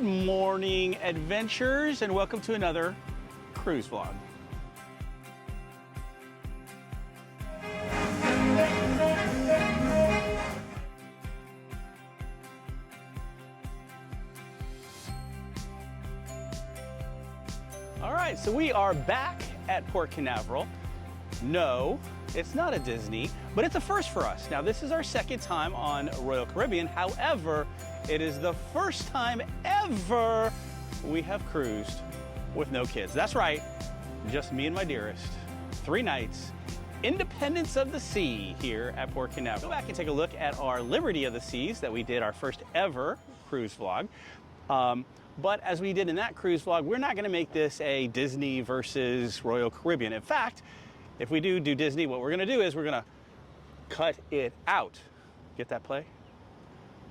Good morning, adventurers, and welcome to another cruise vlog. All right, so we are back at Port Canaveral. No, it's not a Disney, but it's a first for us. Now, this is our second time on Royal Caribbean. However, it is the first time ever we have cruised with no kids. That's right, just me and my dearest. 3 nights, Independence of the Sea here at Port Canaveral. Go back and take a look at our Liberty of the Seas that we did our first ever cruise vlog. But as we did in that cruise vlog, we're not gonna make this a Disney versus Royal Caribbean. In fact, if we do Disney, what we're gonna do is we're gonna cut it out. Get that play?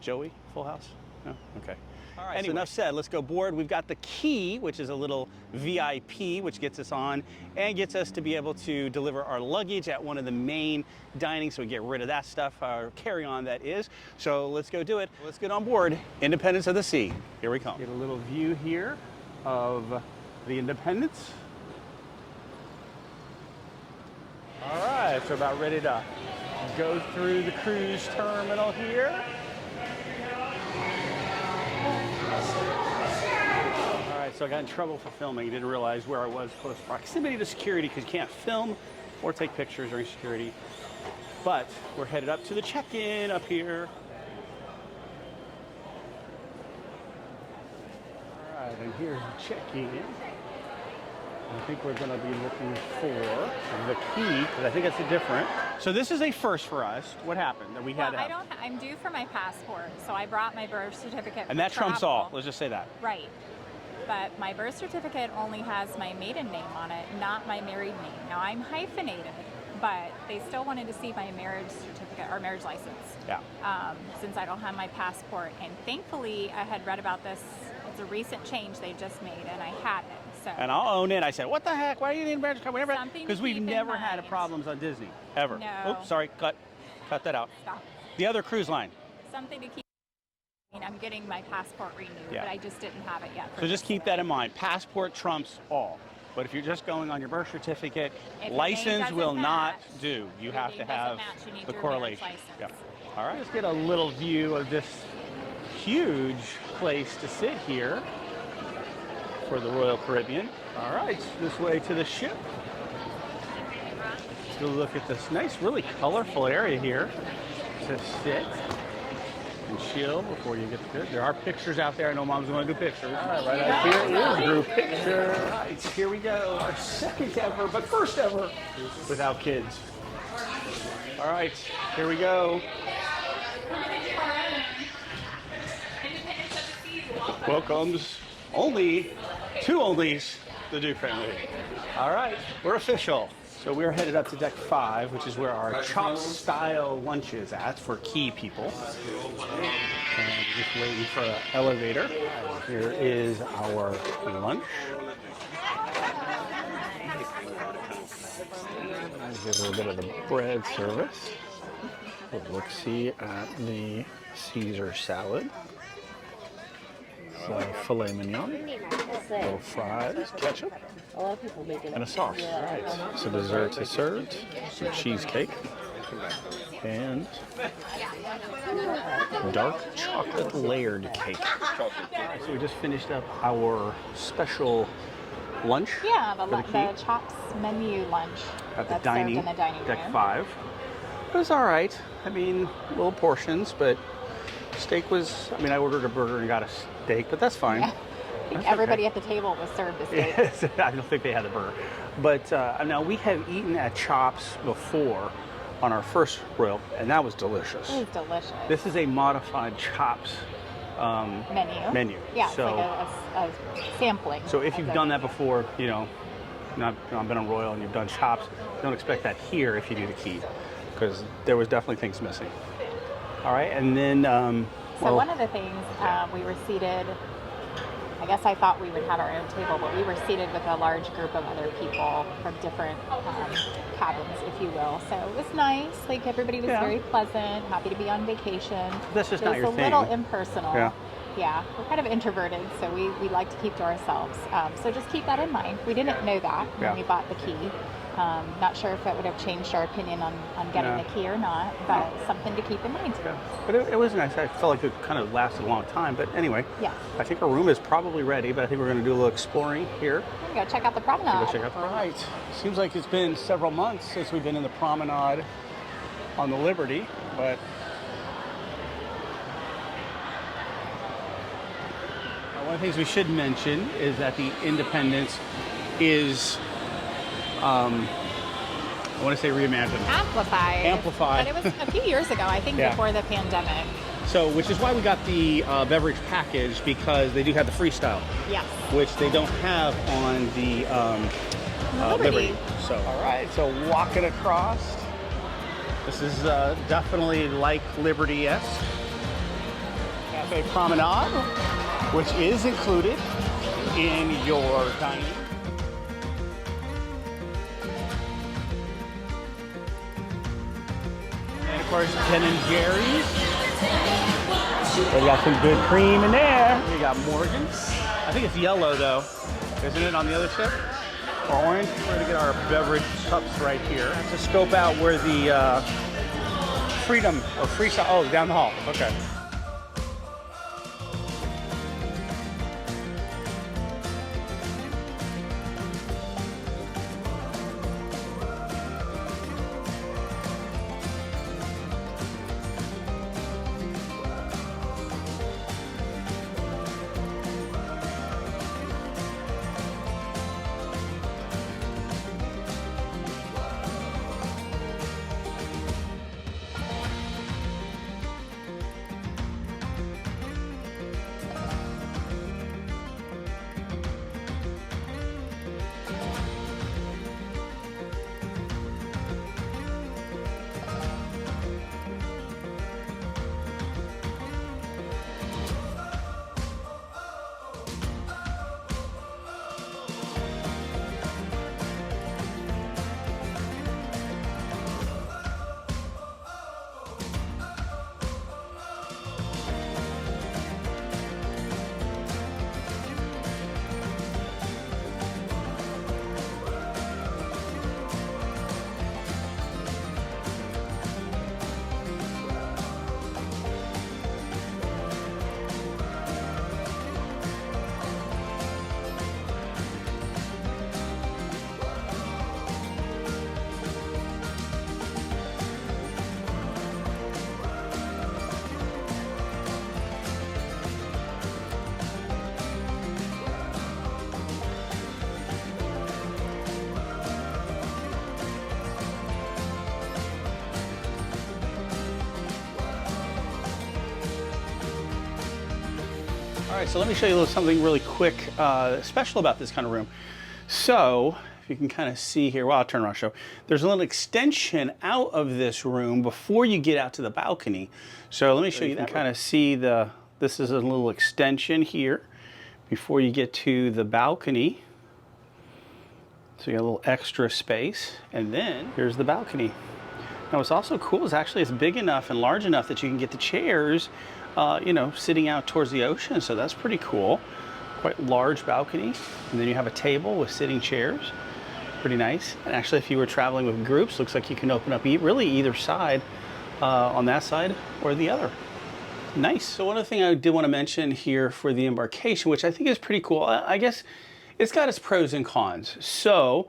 Joey, Full House? No? Okay. All right, anyway. So enough said, let's go board. We've got the key, which is a little VIP, which gets us on and gets us to be able to deliver our luggage at one of the main dining, so we get rid of that stuff, our carry-on that is. So let's go do it. Let's get on board Independence of the Sea. Here we come. Get a little view here of the Independence. All right, so about ready to go through the cruise terminal here. All right, so I got in trouble for filming. Didn't realize where I was close proximity to security because you can't film or take pictures during security. But we're headed up to the check-in up here. All right, and here's the check-in. I think we're going to be looking for the key, because I think it's a different. So this is a first for us. What happened that we had to have? I'm due for my passport, so I brought my birth certificate. And that trumps all. Let's just say that. Right. But my birth certificate only has my maiden name on it, not my married name. Now I'm hyphenated, but they still wanted to see my marriage certificate or marriage license. Yeah. Since I don't have my passport, and thankfully I had read about this. It's a recent change they just made, and I had it. So. And I'll own it. I said, what the heck? Why do you need a marriage card? Because we've never had problems on Disney, ever. No. Oops, sorry, cut that out. Stop. The other cruise line. Something to keep. I mean, I'm getting my passport renewed, but I just didn't have it yet. So just keep that in mind. Passport trumps all. But if you're just going on your birth certificate, license will not do. You have to have the correlation. Yep. All right, let's get a little view of this huge place to sit here for the Royal Caribbean. All right, this way to the ship. Let's go look at this nice, really colorful area here to sit and chill before you get to it. There are pictures out there. I know Mom's going to do pictures. All right, right out here is group picture. All right, here we go. Our second ever, but first ever without kids. All right, here we go. Welcomes only 2 onlys, the Duke family. All right, we're official. So we're headed up to deck 5, which is where our chop-style lunch is at for key people. And just waiting for an elevator. Here is our lunch. Here's a little bit of the bread service. Let's see at the Caesar salad. Filet Mignon, little fries, ketchup, and a sauce. All right, so desserts is served, some cheesecake, and dark chocolate layered cake. All right, so we just finished up our special lunch. Yeah, the Chops menu lunch at the dining, in the dining room. Deck 5. It was all right. I mean, little portions, but steak was, I mean, I ordered a burger and got a steak, but that's fine. Yeah. That's everybody at the table was served a steak. Yes, I don't think they had the burger. But now we have eaten at Chops before on our first Royal, and that was delicious. It was delicious. This is a modified Chops menu. Yeah, so, it's like a sampling. So if you've done that before, you know, not been on Royal and you've done Chops, don't expect that here if you do the key, because there was definitely things missing. All right, and then... so one of the things, we were seated, I guess I thought we would have our own table, but we were seated with a large group of other people from different cabins, if you will. So it was nice. Like, everybody was very pleasant, happy to be on vacation. That's just not your thing. It was a little impersonal. Yeah. Yeah, we're kind of introverted, so we like to keep to ourselves. So just keep that in mind. We didn't know that when we bought the key. Not sure if it would have changed our opinion on getting the key or not, but something to keep in mind. Yeah. But it was nice. I felt like it kind of lasted a long time. But anyway, I think our room is probably ready, but I think we're going to do a little exploring here. We go check out the promenade. Go check out the right. Seems like it's been several months since we've been in the promenade on the Liberty, but one of the things we should mention is that the Independence is, I want to say reimagined. Amplified. But it was a few years ago, I think, before the pandemic. So, which is why we got the beverage package, because they do have the freestyle. Yes. Which they don't have on the Liberty. So, all right, so walking across. This is definitely like Liberty-esque. Cafe Promenade, which is included in your dining. And of course, Ben and Jerry's. They got some good cream in there. We got Morgan's. I think it's yellow though, isn't it, on the other ship? Or orange. We're gonna get our beverage cups right here to scope out where the Freedom or Freestyle. Oh, down the hall. Okay. All right, so let me show you something really quick, special about this kind of room. So, if you can kind of see here, well, I'll turn around and show. There's a little extension out of this room before you get out to the balcony. So let me show you, can kind of see this is a little extension here before you get to the balcony. So you got a little extra space, and then here's the balcony. Now what's also cool is actually it's big enough and large enough that you can get the chairs you know, sitting out towards the ocean, so that's pretty cool. Quite large balcony, and then you have a table with sitting chairs. Pretty nice. And actually, if you were traveling with groups, looks like you can open up really either side, on that side or the other. Nice. So one other thing I did want to mention here for the embarkation, which I think is pretty cool, I guess it's got its pros and cons. So,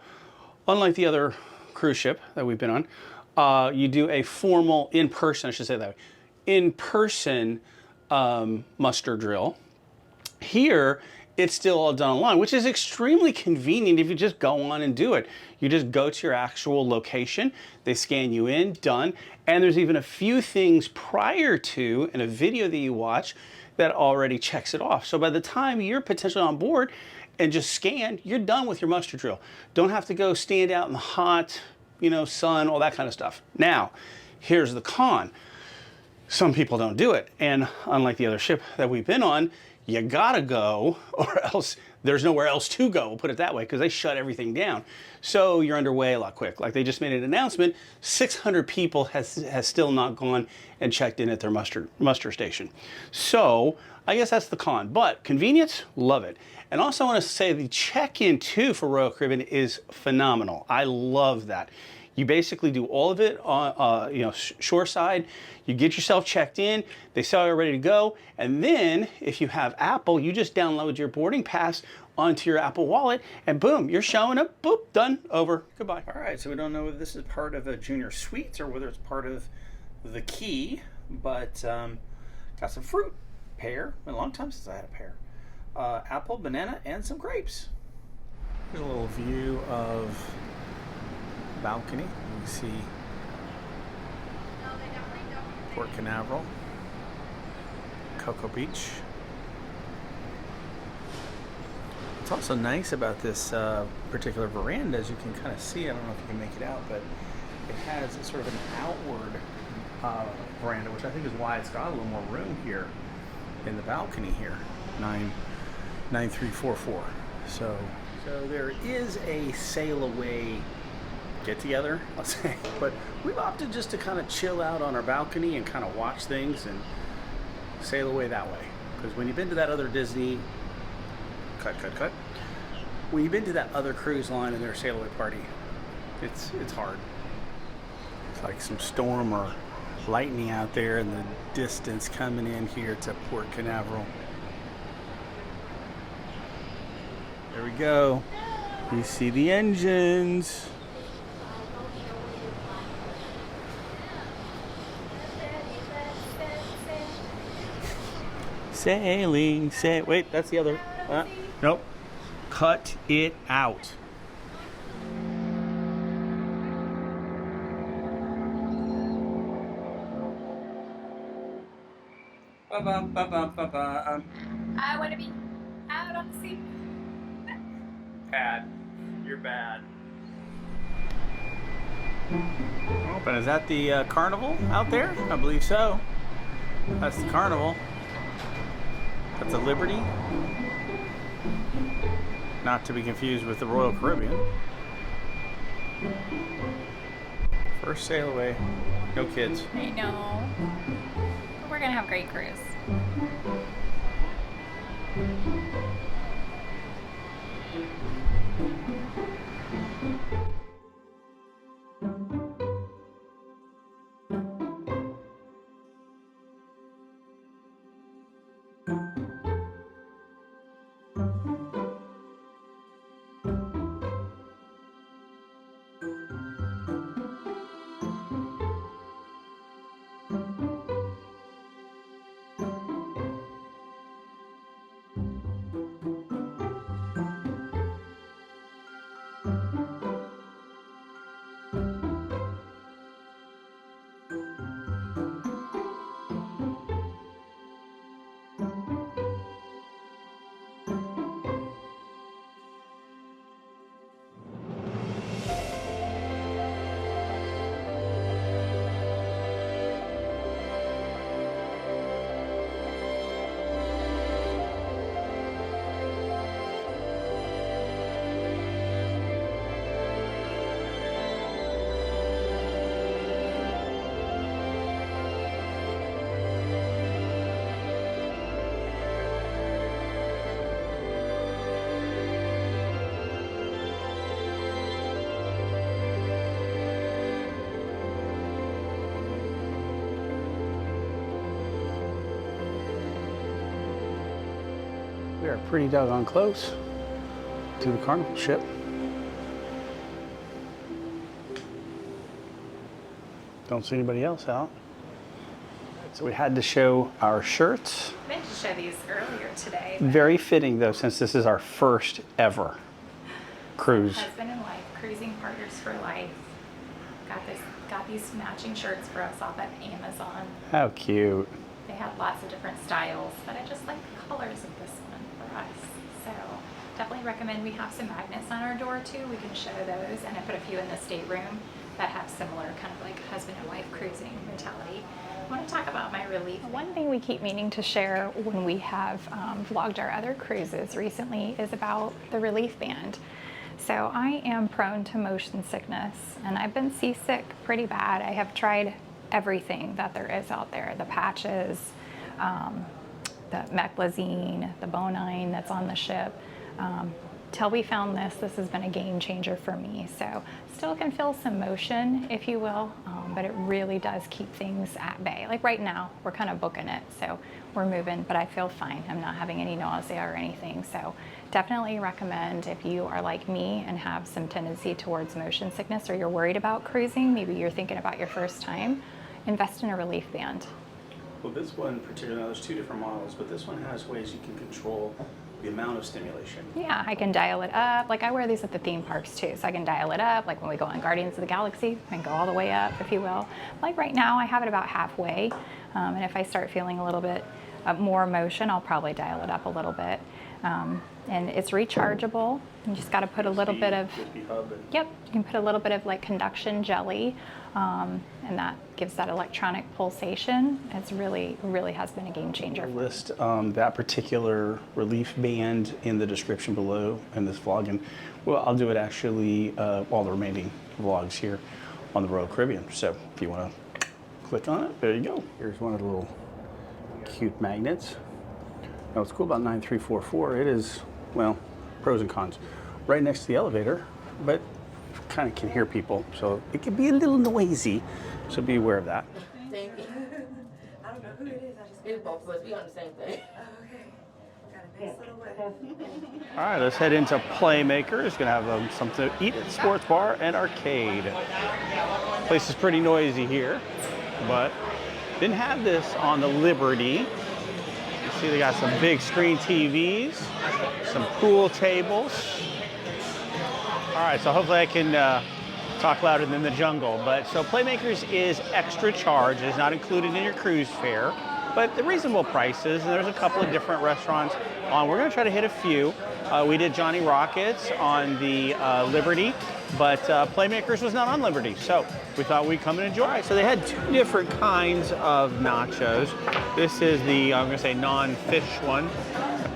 unlike the other cruise ship that we've been on, you do a formal in-person, I should say that way, in-person muster drill. Here, it's still all done online, which is extremely convenient if you just go on and do it. You just go to your actual location, they scan you in, done, and there's even a few things prior to in a video that you watch that already checks it off. So by the time you're potentially on board and just scan, you're done with your muster drill. Don't have to go stand out in the hot, you know, sun, all that kind of stuff. Now, here's the con. Some people don't do it, and unlike the other ship that we've been on, you gotta go, or else there's nowhere else to go, we'll put it that way, because they shut everything down. So you're underway a lot quick. Like they just made an announcement, 600 people has still not gone and checked in at their muster station. So I guess that's the con, but convenience, love it. And also I want to say the check-in too for Royal Caribbean is phenomenal. I love that. You basically do all of it on, shoreside. You get yourself checked in. They say you're ready to go. And then if you have Apple, you just download your boarding pass onto your Apple Wallet, and boom, you're showing up. Boop, done, over, goodbye. All right, so we don't know whether this is part of a Junior Suites or whether it's part of the Key, but got some fruit, pear. Been a long time since I had a pear. Apple, banana, and some grapes. Here's a little view of balcony. You can see Port Canaveral, Cocoa Beach. What's also nice about this particular veranda, as you can kind of see, I don't know if you can make it out, but it has a sort of an outward veranda, which I think is why it's got a little more room here in the balcony here. 99344. So there is a sail away get together, I'll say, but we've opted just to kind of chill out on our balcony and kind of watch things and sail away that way. Because when you've been to that other Disney, when you've been to that other cruise line and their sail away party, it's hard. It's like some storm or lightning out there in the distance coming in here to Port Canaveral. There we go. You see the engines. Sailing, wait, that's the other. Nope. Cut it out. I want to be out on the sea. Bad. You're bad. Oh, but is that the carnival out there? I believe so. That's the carnival. That's a Liberty. Not to be confused with the Royal Caribbean. First sail away. No kids. I know. But we're going to have a great cruise. We are pretty doggone close to the carnival ship. Don't see anybody else out. So we had to show our shirts. I meant to show these earlier today. Very fitting though, since this is our first ever cruise. Husband and wife, cruising partners for life. Got these matching shirts for us off at Amazon. How cute. They had lots of different styles, but I just like the colors of this one for us. So definitely recommend. We have some magnets on our door too. We can show those, and I put a few in the stateroom that have similar kind of like husband and wife cruising mentality. want to talk about my relief. One thing we keep meaning to share when we have vlogged our other cruises recently is about the relief band. So I am prone to motion sickness and I've been seasick pretty bad. I have tried everything that there is out there, the patches, the meclizine, the bonine that's on the ship. Till we found this has been a game changer for me. So still can feel some motion, if you will, but it really does keep things at bay. Like right now, we're kind of booking it, so we're moving, but I feel fine. I'm not having any nausea or anything. So definitely recommend if you are like me and have some tendency towards motion sickness or you're worried about cruising, maybe you're thinking about your first time, invest in a relief band. Well, this one particularly, there's two different models, but this one has ways you can control the amount of stimulation. Yeah, I can dial it up. Like I wear these at the theme parks too, so I can dial it up. Like when we go on Guardians of the Galaxy, I can go all the way up, if you will. Like right now, I have it about halfway, and if I start feeling a little bit more motion, I'll probably dial it up a little bit. And it's rechargeable. You just got to put a little bit of, yep, you can put a little bit of like conduction jelly, and that gives that electronic pulsation. It's really has been a game changer. I'll list that particular relief band in the description below in this vlog, and well, I'll do it actually all the remaining vlogs here on the Royal Caribbean. So if you want to click on it, there you go. Here's one of the little cute magnets. Now what's cool about 9344, it is, well, pros and cons. Right next to the elevator, but kind of can hear people, so it can be a little noisy, so be aware of that. Thank you. I don't know who it is. I just it's both of us. We on the same thing. Oh, okay. Got a nice little way. All right, let's head into Playmakers. Gonna have something to eat at the sports bar and arcade. Place is pretty noisy here, but didn't have this on the Liberty. You see they got some big screen TVs, some pool tables. All right, so hopefully I can talk louder than the jungle. But so Playmakers is extra charge. It's not included in your cruise fare, but the reasonable prices. And there's a couple of different restaurants on. We're gonna try to hit a few. We did Johnny Rockets on the Liberty, but Playmakers was not on Liberty. So we thought we'd come and enjoy. So they had two different kinds of nachos. This is the, I'm gonna say non-fish one,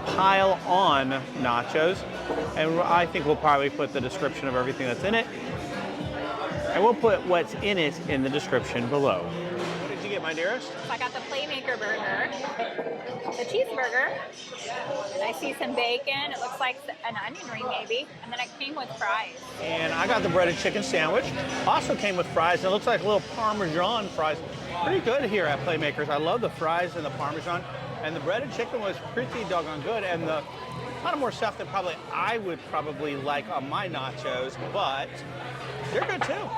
pile on nachos. And I think we'll probably put the description of everything that's in it. And we'll put what's in it in the description below. What did you get, my dearest? So I got the Playmaker burger, the cheeseburger, and I see some bacon. It looks like an onion ring maybe, and then it came with fries. And I got the breaded chicken sandwich. Also came with fries. It looks like little Parmesan fries. Pretty good here at Playmakers. I love the fries and the Parmesan. And the breaded chicken was pretty doggone good. And a lot of more stuff than probably I would probably like on my nachos, but they're good too.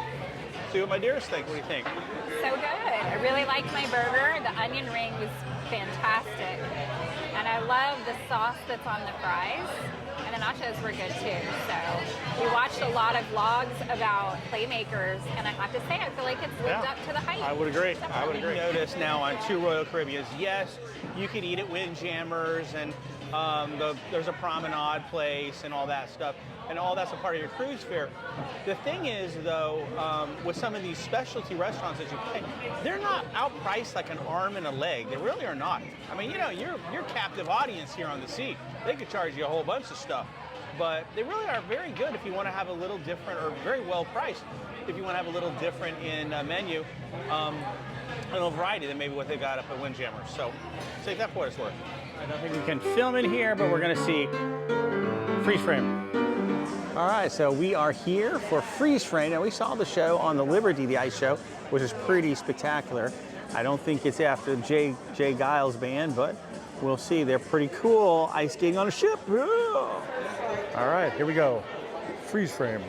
See what my dearest think. What do you think? So good. I really liked my burger. The onion ring was fantastic. And I love the sauce that's on the fries. And the nachos were good too. So we watched a lot of vlogs about Playmakers, and I have to say, I feel like it's lived up to the hype. I would agree. I would agree. Notice now on two Royal Caribbeans, yes, you can eat at Windjammers, and there's a promenade place and all that stuff, and all that's a part of your cruise fare. The thing is, though, with some of these specialty restaurants that you pay, they're not outpriced like an arm and a leg. They really are not. I mean, you know, you're captive audience here on the sea. They could charge you a whole bunch of stuff, but they really are very good if you want to have a little different, or very well priced if you want to have a little different in menu, a little variety than maybe what they got up at Windjammers. So take that for what it's worth. I don't think we can film in here, but we're going to see freeze frame. All right, so we are here for freeze frame. Now we saw the show on the Liberty, the ice show, which is pretty spectacular. I don't think it's after Jay Giles' band, but we'll see. They're pretty cool. Ice skating on a ship. All right, here we go. Freeze frame.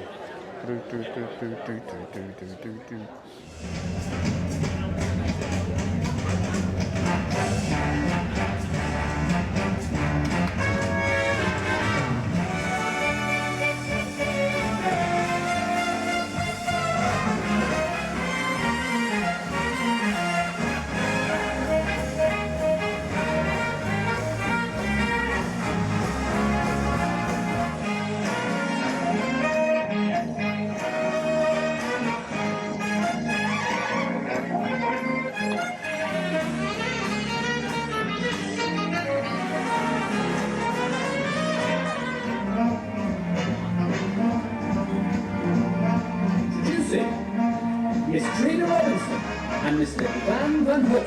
and Mr. Ivan Van Hoof.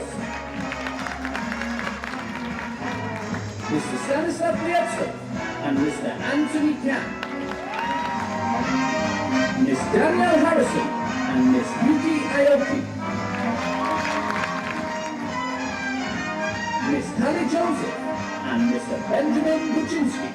Mr. Stanislav Lietzow and Mr. Anthony Camp. Miss Danielle Harrison and Miss Yuki Aoki. Miss Hallie Joseph and Mr. Benjamin Buczynski.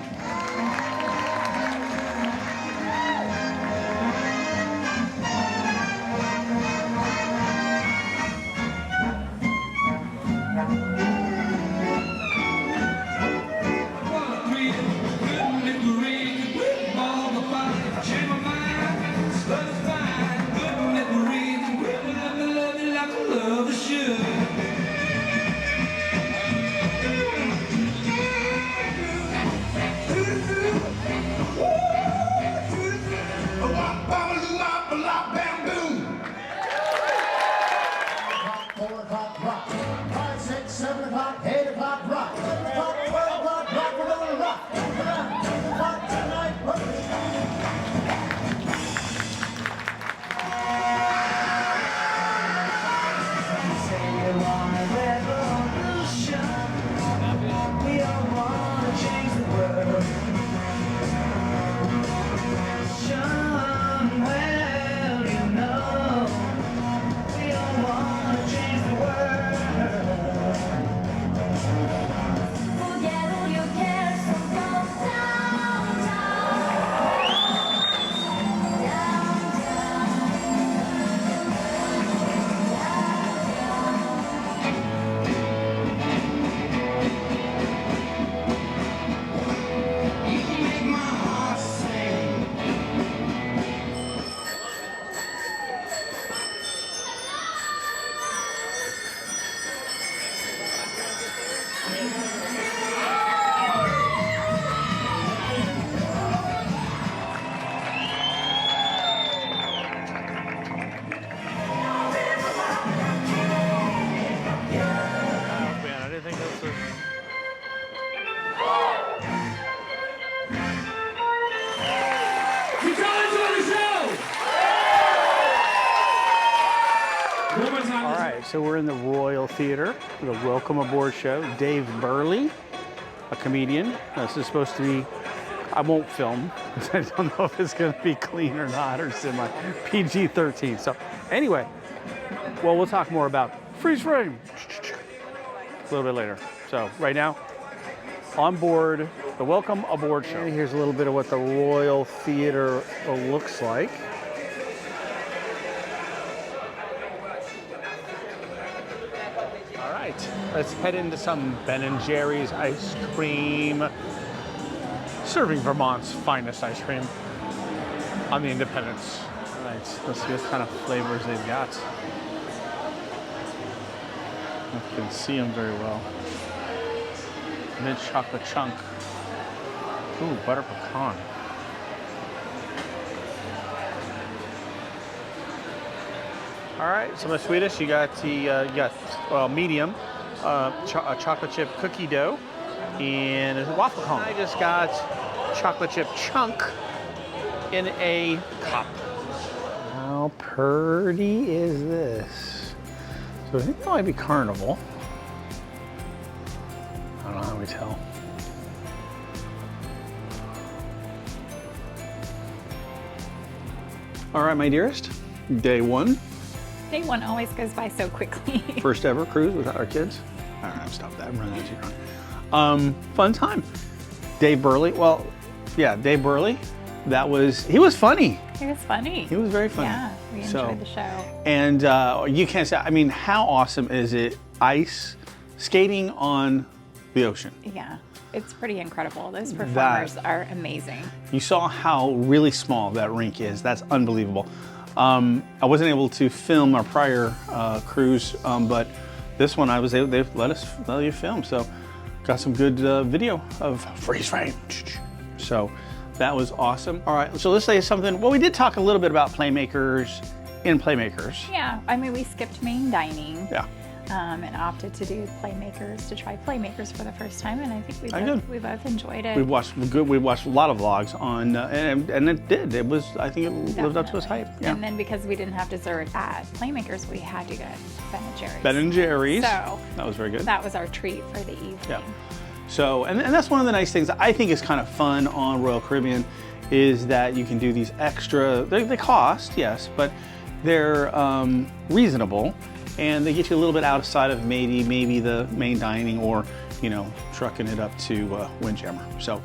So we're in the Royal Theater, the Welcome Aboard show. Dave Burley, a comedian. This is supposed to be, I won't film, because I don't know if it's going to be clean or not, or semi PG-13. So anyway, well, we'll talk more about freeze frame a little bit later. So right now, on board the Welcome Aboard show. And here's a little bit of what the Royal Theater looks like. Let's head into some Ben & Jerry's ice cream. Serving Vermont's finest ice cream on the Independence. All right, let's see what kind of flavors they've got. You can see them very well. Mint chocolate chunk. Ooh, butter pecan. All right, so my sweetest, you got the medium chocolate chip cookie dough and a waffle cone. I just got chocolate chip chunk in a cup. How pretty is this? So I think that might be Carnival. I don't know how we tell. All right, my dearest, day one. Day one always goes by so quickly. First ever cruise without our kids. All right, stop that. I'm running out of time. Fun time. Dave Burley. Well, yeah, Dave Burley. He was funny. He was funny. He was very funny. Yeah, we enjoyed the show. And you can't say, I mean, how awesome is it? Ice skating on the ocean. Yeah, it's pretty incredible. Those performers are amazing. You saw how really small that rink is. That's unbelievable. I wasn't able to film our prior cruise, but this one I was able. They let you film, so got some good video of freeze frame. So that was awesome. All right, so let's say something. Well, we did talk a little bit about Playmakers in Playmakers. Yeah, I mean we skipped main dining. Yeah. and opted to do Playmakers, to try Playmakers for the first time, and I think we both enjoyed it. We watched a lot of vlogs on, and it did. It was, I think it lived up to its hype. Yeah. And then because we didn't have dessert at Playmakers, we had to get Ben & Jerry's. Ben & Jerry's. So that was very good. That was our treat for the evening. Yeah. So, and that's one of the nice things I think is kind of fun on Royal Caribbean, is that you can do these extra, they cost, yes, but they're reasonable, and they get you a little bit outside of maybe the main dining, or, you know, trucking it up to Windjammer. So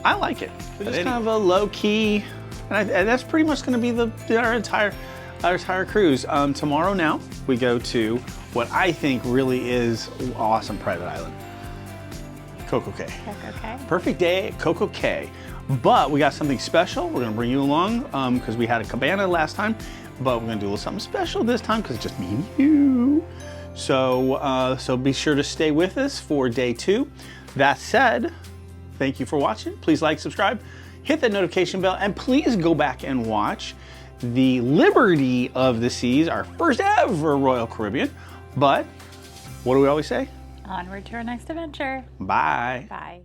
I like it. So just kind of a low key, and that's pretty much going to be our entire cruise. Tomorrow now we go to what I think really is awesome private island, Coco Cay. Coco Cay. Perfect day at Coco Cay. But we got something special. We're gonna bring you along because we had a cabana last time, but we're gonna do a little something special this time because it's just me and you. So, so be sure to stay with us for day 2. That said, thank you for watching. Please like, subscribe, hit that notification bell, and please go back and watch the Liberty of the Seas, our first ever Royal Caribbean. But what do we always say? Onward to our next adventure. Bye. Bye.